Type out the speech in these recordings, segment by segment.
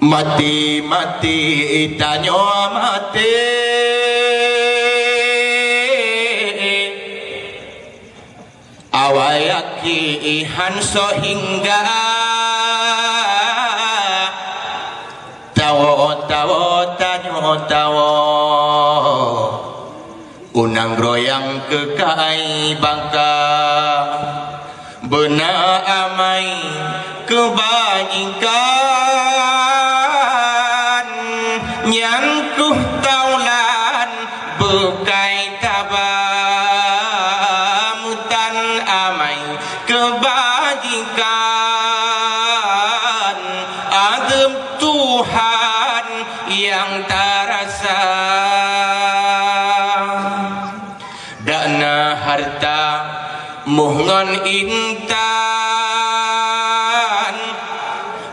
Mati-mati itanyo mati awayaki ihan sehingga tawo tanyo tawo unang royang kekai bangka bena amai kebajikan nyangkuh taulan bekai tabamutan amai kebajikan adem Tuhan yang terasa dana harta muhngon intan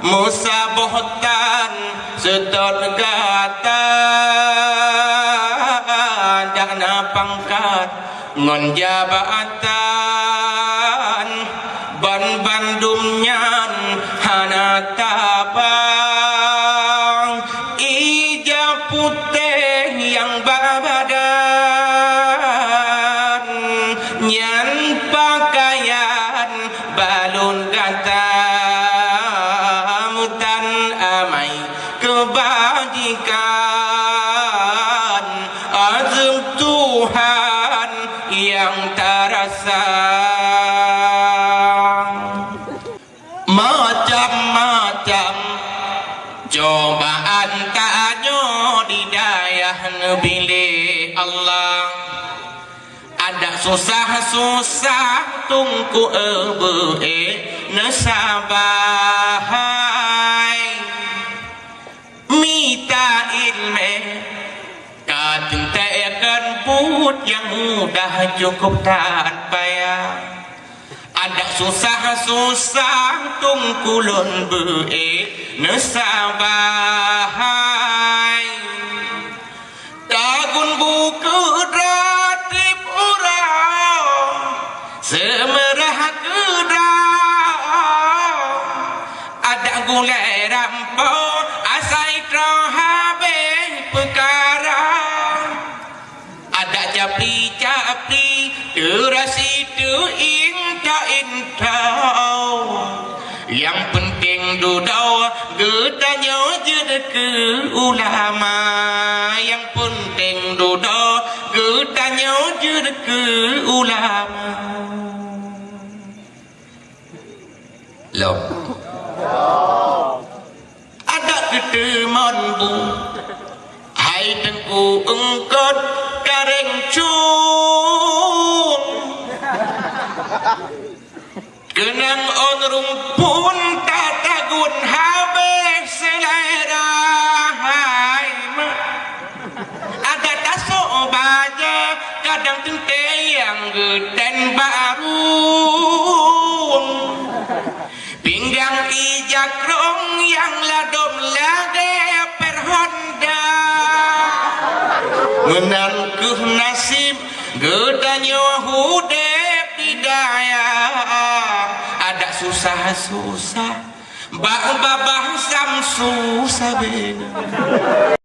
musabohtan setot gata dana pangkat ngon jabatan ban bandumnyan hana tabang ija putih yang babadan nyan pakaian balun gata mutan amai kebajikan azam Tuhan yang terasa macam-macam cobaan tanyo di dayah bilik Allah ada susah-susah tungku nasabahai mita ilme katintekan put yang mudah cukup tak payah ada susah-susah tungkulun nasabahai tagun buku ratib urang semerah kedang ada gulai rampau asai trahabe perkara ada capri-capri terasi intau yang penting dudau gedanya jadi ke ulama yang penting dudau gedanya jadi ke ulama loh ada keteman bu hai tengku engkot kareng cung kenang on rumpun tatagun habis selera hai ada tasok baja kadang tente yang geden barun pinggang ijak rong yang ladom lade perhonda menangkuh nasib gedanyo hudep di daya ada susah-susah babah sam susah beda